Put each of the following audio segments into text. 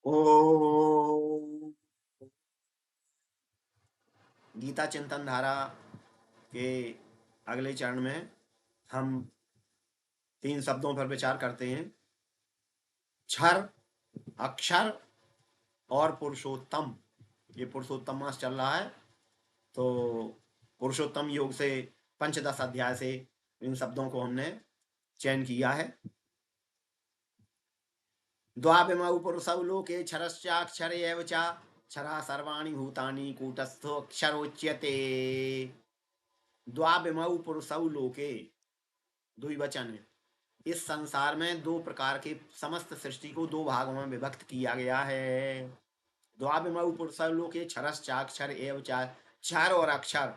ओ गीता चिंतन धारा के अगले चरण में हम 3 शब्दों पर विचार करते हैं। क्षर, अक्षर और पुरुषोत्तम। ये पुरुषोत्तम मास चल रहा है, तो पुरुषोत्तम योग से पंचदश अध्याय से इन शब्दों को हमने चयन किया है। द्वाविमौ पुरुषौ लोके क्षरश्चाक्षर एव च क्षरा सर्वाणि भूतानि कूटस्थो अक्षरोच्यते। द्वाविमौ पुरुषौ लोके, द्विवचन है। इस संसार में दो प्रकार के समस्त सृष्टि को दो भागों में विभक्त किया गया है। द्वाविमौ पुरुषौ लोके क्षरश्चाक्षर एव च, क्षर और अक्षर।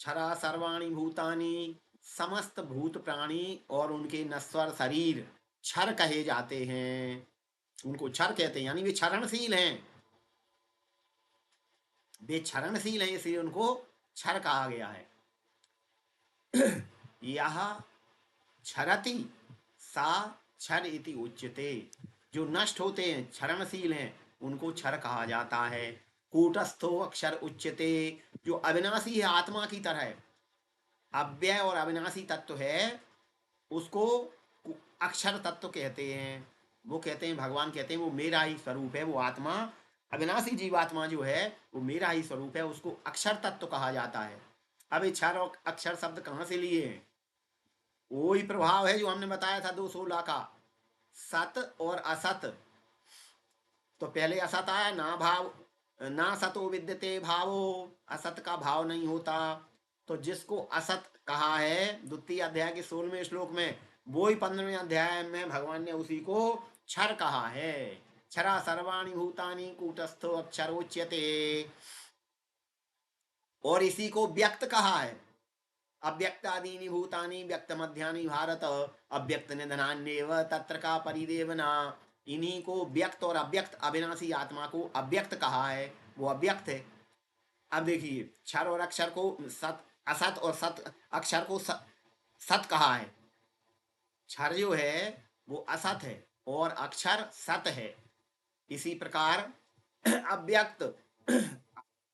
क्षरा सर्वाणि भूतानि, समस्त भूत प्राणी और उनके नश्वर शरीर क्षर कहे जाते हैं। उनको क्षर कहते हैं, यानी वे क्षरणशील हैं। वे क्षरणशील हैं, इसलिए उनको क्षर कहा गया है। यह क्षरति सा क्षर इति उच्यते। जो नष्ट होते हैं, क्षरणशील हैं, उनको क्षर कहा जाता है। कूटस्थो अक्षर उच्यते। जो अविनाशी है, आत्मा की तरह अव्यय और अविनाशी तत्व है, उसको अक्षर तत्व कहते हैं। वो कहते हैं, भगवान कहते हैं वो मेरा ही स्वरूप है। वो आत्मा, अविनाशी जीवात्मा जो है, वो मेरा ही स्वरूप है, उसको अक्षर तत्व कहा जाता है। अब ये क्षर और अक्षर शब्द कहाँ से लिए हैं? वही प्रभाव है जो हमने बताया था 216 का, सत और असत। तो पहले असत आया, ना भाव, ना सतो विद्यते भावो, असत का भाव नहीं होता। तो जिसको असत कहा है द्वितीय अध्याय के 16वें श्लोक में, वो ही 15वें अध्याय में भगवान ने उसी को क्षर कहा है। क्षरा सर्वाणि भूतानि कूटस्थो अक्षरोच्यते। और इसी को व्यक्त कहा है। अव्यक्तादीनि भूतानि व्यक्त मध्यानि भारत अव्यक्त निधनान्येव तत्र का परिदेवना। इन्हीं को व्यक्त और अव्यक्त अविनाशी आत्मा को अव्यक्त कहा है, वो अव्यक्त है। अब देखिए, क्षर और अक्षर को सत, असत और सत, अक्षर को सत कहा है। क्षर जो है वो असत है और अक्षर सत है। इसी प्रकार अव्यक्त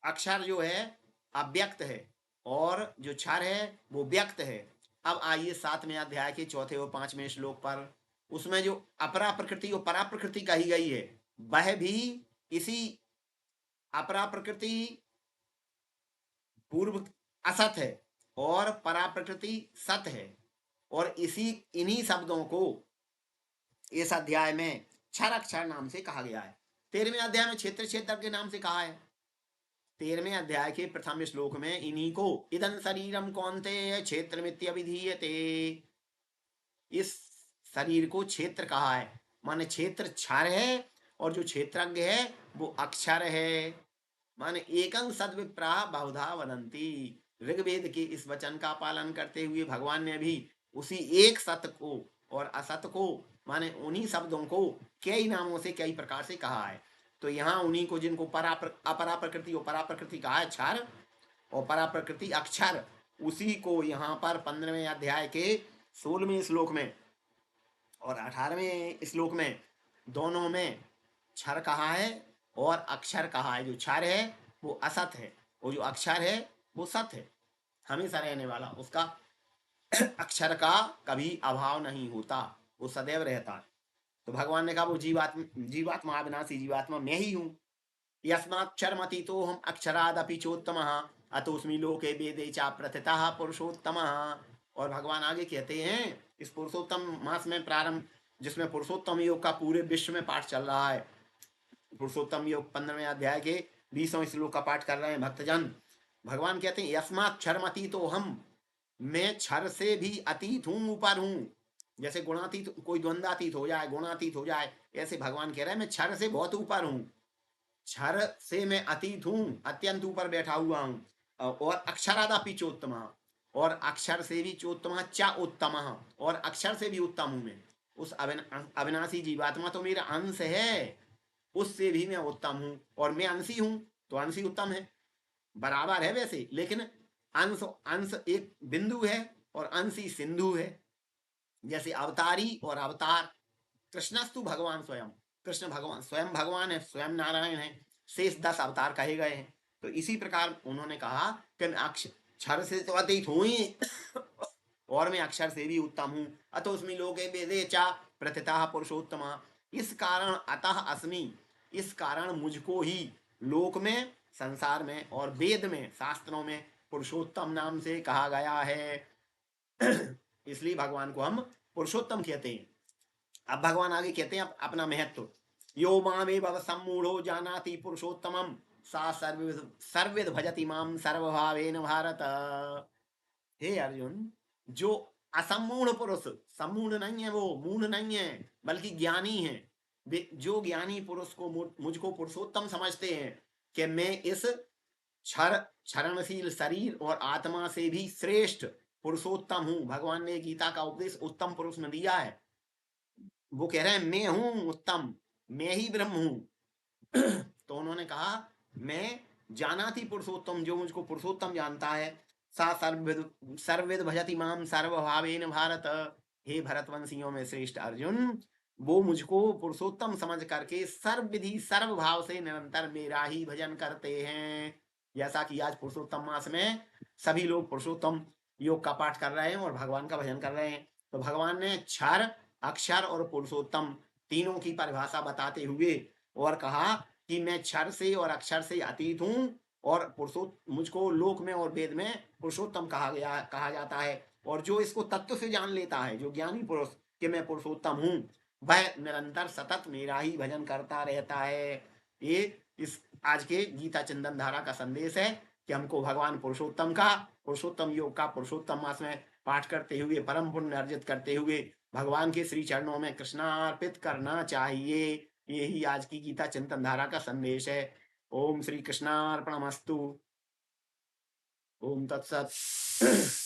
अक्षर जो है अव्यक्त है और जो क्षर है वो व्यक्त है। अब आइए 7वें अध्याय के 4 और 5वें श्लोक पर। उसमें जो अपरा प्रकृति और परा प्रकृति कही गई है, वह भी इसी अपरा प्रकृति पूर्व असत है और परा प्रकृति सत है। और इन्हीं शब्दों को इस अध्याय में क्षर अक्षर नाम से कहा गया है। 13वें अध्याय में क्षेत्र क्षेत्र के नाम से कहा है। 13वें अध्याय के प्रथम श्लोक में इन्हीं को इदं शरीरम कौन्तेय क्षेत्रमित्यभिधीयते। इस शरीर को क्षेत्र कहा है, माने क्षेत्र क्षर है और जो क्षेत्रज्ञ है वो अक्षर है। माने एकं सद्विप्रा बहुधा वदंती। ऋग्वेद के इस वचन का पालन करते हुए भगवान ने भी उसी एक सत्य को और असत को, माने उन्हीं शब्दों को कई नामों से कई प्रकार से कहा है। तो यहाँ उन्हीं को, जिनको अपरा प्रकृति और परा प्रकृति कहा है क्षर और परा प्रकृति अक्षर, उसी को यहाँ पर 15वें अध्याय के 16वें श्लोक में और 18वें श्लोक में दोनों में क्षर कहा है और अक्षर कहा है। जो क्षर है वो असत है और जो अक्षर है वो सत है, हमेशा रहने वाला। उसका अक्षर का कभी अभाव नहीं होता, वो सदैव रहता है। तो भगवान ने कहा वो जीवात्मा अविनाशी जीवात्मा मैं ही हूँ। यस्माक्षरमति तो हम अक्षरादपि चोत्तम अतोस्मि लोके वेदे चा प्रथितः पुरुषोत्तम। और भगवान आगे कहते हैं, इस पुरुषोत्तम मास में प्रारंभ, जिसमें पुरुषोत्तम योग का पूरे विश्व में पाठ चल रहा है। पुरुषोत्तम योग 15वें अध्याय के 20वें श्लोक का पाठ कर रहे हैं भक्तजन। भगवान कहते हैं यस्माक्षरमति तो हम, मैं क्षर से भी अतीत हूँ, ऊपर हूँ। जैसे गुणातीत, कोई द्वंद्वातीत हो जाए, गुणातीत हो जाए, ऐसे भगवान कह रहे हैं मैं क्षर से बहुत ऊपर हूँ। क्षर से मैं अतीत हूँ, अत्यंत ऊपर बैठा हुआ हूँ। और अक्षरादपि चोत्तम, और अक्षर से भी चोत्तम चा उत्तम, और अक्षर से भी उत्तम हूँ मैं। उस अविनाशी जीवात्मा तो मेरा अंश है, उससे भी मैं उत्तम हूँ। और मैं अंशी हूँ तो अंशी उत्तम है, बराबर है वैसे, लेकिन अंश अंश एक बिंदु है और अंशी सिंधु है। जैसे अवतारी और अवतार, कृष्णस्तु भगवान स्वयं, कृष्ण भगवान स्वयं भगवान है, स्वयं नारायण है, शेष 10 अवतार कहे गए हैं। तो इसी प्रकार उन्होंने कहा कि मैं अक्षर से तो अतीत हूँ ही और मैं अक्षर से भी उत्तम हूँ। अतो अस्मि लोके वेदे चा प्रथितः पुरुषोत्तमा। इस कारण अतः अस्मि, इस कारण मुझको ही लोक में, संसार में और वेद में, शास्त्रों में पुरुषोत्तम नाम से कहा गया है। इसलिए भगवान को हम पुरुषोत्तम कहते हैं। अब भगवान आगे कहते हैं अपना महत्व। यो मामेव सम्मूढ़ो जानाति पुरुषोत्तमम सा सर्विद भजति माम सर्वभावेन भारत। हे अर्जुन, जो असमूढ़ पुरुष, सम्मूढ़ नहीं है, वो मूढ़ नहीं है, बल्कि ज्ञानी है, जो ज्ञानी पुरुष को मुझको पुरुषोत्तम समझते हैं कि मैं इस क्षरणशील शरीर और आत्मा से भी श्रेष्ठ पुरुषोत्तम हूं। भगवान ने गीता का उपदेश उत्तम पुरुष में दिया है। वो कह रहे हैं मैं हूं उत्तम, मैं ही ब्रह्म हूं। तो उन्होंने कहा मैं जानाति पुरुषोत्तम, जो मुझको पुरुषोत्तम जानता है, सा सर्वविद भजति माम सर्वभावेन भारत। हे भरतवंशियों में श्रेष्ठ अर्जुन, वो मुझको पुरुषोत्तम समझ करके सर्वविधि सर्वभाव से निरंतर मेरा ही भजन करते हैं। जैसा कि आज पुरुषोत्तम मास में सभी लोग पुरुषोत्तम योग का पाठ कर रहे हैं और भगवान का भजन कर रहे हैं। तो भगवान ने क्षर, अक्षर और पुरुषोत्तम तीनों की परिभाषा बताते हुए और कहा कि मैं क्षर से और अक्षर से अतीत हूं और मुझको लोक में और वेद में पुरुषोत्तम कहा जाता है। और जो इसको तत्व से जान लेता है, जो ज्ञानी पुरुष कि मैं पुरुषोत्तम हूं, वह निरंतर सतत मेरा ही भजन करता रहता है। ये इस आज के गीता चंदन धारा का संदेश है कि हमको भगवान पुरुषोत्तम का, पुरुषोत्तम योग का पुरुषोत्तम मास में पाठ करते हुए, परम पुण्य अर्जित करते हुए भगवान के श्री चरणों में कृष्णार्पित करना चाहिए। यही आज की गीता चिंतन धारा का संदेश है। ओम श्री कृष्णार्पणमस्तु। ओम तत्सत।